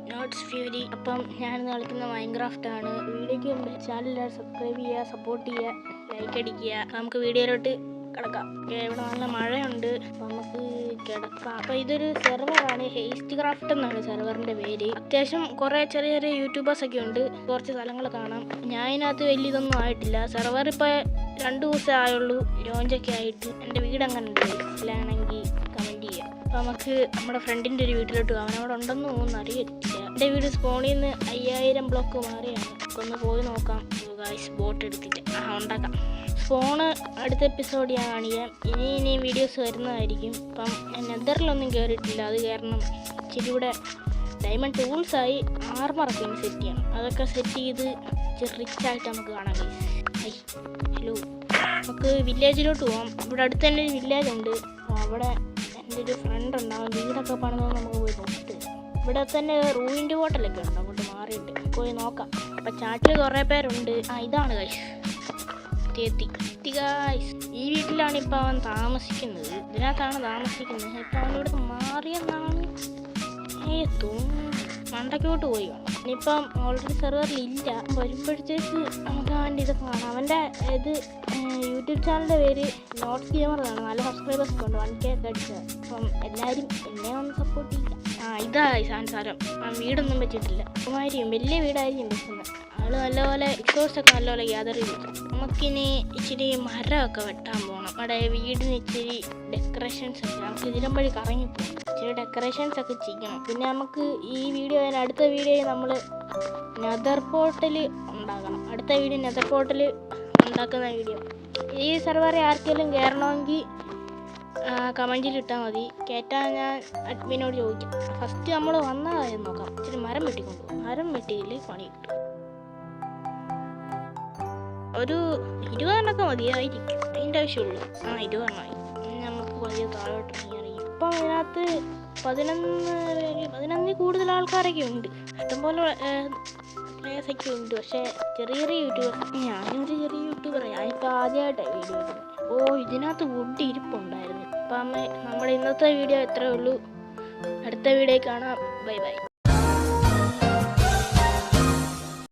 Notes Fury. അപ്പം ഞാനിന്ന് കളിക്കുന്ന മൈൻക്രാഫ്റ്റ് ആണ്. വീഡിയോയ്ക്ക് മുമ്പ് ചാനൽ സബ്സ്ക്രൈബ് ചെയ്യുക, സപ്പോർട്ട് ചെയ്യുക, ലൈക്ക് അടിക്കുക. നമുക്ക് വീഡിയോയിലോട്ട് കിടക്കാം. ഇവിടെ നല്ല മഴയുണ്ട്, നമുക്ക് കിടക്കാം. അപ്പോൾ ഇതൊരു സെർവറാണ്, ഹേസ്റ്റ് ക്രാഫ്റ്റ് എന്നാണ് സെർവറിൻ്റെ പേര്. അത്യാവശ്യം കുറേ ചെറിയ ചെറിയ യൂട്യൂബേഴ്സൊക്കെ ഉണ്ട്, കുറച്ച് സ്ഥലങ്ങൾ കാണാം. ഞാൻ ഇതിനകത്ത് വലിയ ഇതൊന്നും ആയിട്ടില്ല. സെർവർ ഇപ്പോൾ 2 ദിവസമേ ആയുള്ളൂ ലോഞ്ചൊക്കെ ആയിട്ട്. എൻ്റെ വീട് അങ്ങനെ ഉണ്ട്, ഇല്ലാണെങ്കിൽ കമൻറ്റ് ചെയ്യാം. അപ്പോൾ നമുക്ക് നമ്മുടെ ഫ്രണ്ടിൻ്റെ ഒരു വീട്ടിലോട്ട് പോകാം. അവനവിടെ ഉണ്ടെന്ന് തോന്നുന്നു, അറിയത്തില്ല. എൻ്റെ വീട് സ്പോണിൽ നിന്ന് 5000 ബ്ലോക്ക് മാറിയാണ്. അപ്പോൾ ഒന്ന് പോയി നോക്കാം. ബോട്ട് എടുത്തിട്ട് ഉണ്ടാക്കാം. ഫോണ് അടുത്ത എപ്പിസോഡ് ഞാൻ കാണിക്കാം. ഇനി വീഡിയോസ് വരുന്നതായിരിക്കും. അപ്പം ഞാൻ നെതറിലൊന്നും കയറിയിട്ടില്ല, അത് കാരണം ഇച്ചിരി ഇവിടെ ഡയമണ്ട് ടൂൾസായി ആർമറൊക്കെ ഇനി സെറ്റ് ചെയ്യണം. അതൊക്കെ സെറ്റ് ചെയ്ത് ഇച്ചിരി റിച്ചായിട്ട് നമുക്ക് കാണാം. ഹലോ, നമുക്ക് വില്ലേജിലോട്ട് പോകാം. ഇവിടെ അടുത്ത് തന്നെ ഒരു വില്ലേജ് ഉണ്ട്. അവിടെ എൻ്റെ ഒരു ഫ്രണ്ട് ഉണ്ടാവും, വീടൊക്കെ പണിതൊന്ന് നമുക്ക് പോയി നോക്കിയിട്ട്. ഇവിടെ തന്നെ റൂയിൻ്റെ ഹോട്ടലൊക്കെ ഉണ്ട്, അങ്ങോട്ട് മാറിയിട്ട് പോയി നോക്കാം. അപ്പം ചാറ്റിൽ കുറേ പേരുണ്ട്. ഇതാണ് ഗൈസ് ഈ വീട്ടിലാണ് ഇപ്പം അവൻ താമസിക്കുന്നത്. ഇതിനകത്താണ് താമസിക്കുന്നത്. ഇപ്പം അവനിവിടെ മാറിയെന്നാണ് തോന്നുന്നു. മണ്ടക്കോട്ട് പോയി കാണും. ഇനിയിപ്പം ഓൾറെഡി സെർവറിലില്ല. വരുമ്പോഴത്തേക്ക് നമുക്ക് അവൻ്റെ ഇതൊക്കെ കാണാം. അവൻ്റെ ഇത് യൂട്യൂബ് ചാനലിൻ്റെ പേര് നോട്ട്സ് ഗെയിമർ ആണ്. നല്ല സബ്സ്ക്രൈബേഴ്സ് ഉണ്ട്, 1K ഒക്കെ അടിച്ചത്. അപ്പം എല്ലാവരും എന്നെ ഒന്ന് സപ്പോർട്ട് ചെയ്യുക. ഇതായി സാരം. വീടൊന്നും വെച്ചിട്ടില്ല. വലിയ വീടായിരിക്കും വെക്കുന്നത്. ആള് നല്ലപോലെ റിസോഴ്സൊക്കെ നല്ലപോലെ ഗ്യാദർ ചെയ്തു. നമുക്കിനി ഇച്ചിരി മരമൊക്കെ വെട്ടാൻ പോകണം. അവിടെ വീടിന് ഇച്ചിരി ഡെക്കറേഷൻസ് ഒക്കെ, നമുക്ക് ഇതിലും വഴി കറങ്ങിപ്പോകും. ഇച്ചിരി ഡെക്കറേഷൻസ് ഒക്കെ ചെയ്യണം. പിന്നെ നമുക്ക് ഈ വീഡിയോ അടുത്ത വീഡിയോയിൽ നമ്മൾ നെതർ പോർട്ടൽ ഉണ്ടാക്കണം. അടുത്ത വീഡിയോ നെതർ പോർട്ടൽ ഉണ്ടാക്കുന്ന വീഡിയോ. ഈ സെർവറിൽ ആർക്കെങ്കിലും കയറണമെങ്കിൽ കമൻറ്റിൽ ഇട്ടാൽ മതി. കയറ്റാൻ ഞാൻ അഡ്മിനോട് ചോദിക്കാം. ഫസ്റ്റ് നമ്മൾ വന്നതായെന്ന് നോക്കാം. ഇച്ചിരി മരം വെട്ടിക്കൊണ്ടുപോകും. മരം വെട്ടിയില്ലേ പണി കിട്ടും. ഒരു 20 മതിയായിരിക്കും, അതിൻ്റെ ആവശ്യമുള്ളൂ. 20 നമുക്ക് വലിയ താഴോട്ട് ഇറങ്ങി. ഇപ്പം ഇതിനകത്ത് 11 കൂടുതൽ ആൾക്കാരൊക്കെ ഉണ്ട്. ഇഷ്ടംപോലെ പ്ലേയേഴ്സൊക്കെ ഉണ്ട്. പക്ഷേ ചെറിയ യൂട്യൂബർ, ഞാനൊരു ചെറിയ യൂട്യൂബറാണ്. ഞാനിപ്പോൾ ആദ്യമായിട്ടാണ് വീഡിയോ ഇടുന്നത്. ഇതിനകത്ത് വുഡ് ഇരിപ്പുണ്ടായിരുന്നു. അപ്പം നമ്മുടെ ഇന്നത്തെ വീഡിയോ എത്രയേ ഉള്ളൂ. അടുത്ത വീഡിയോ കാണാം. Bye bye.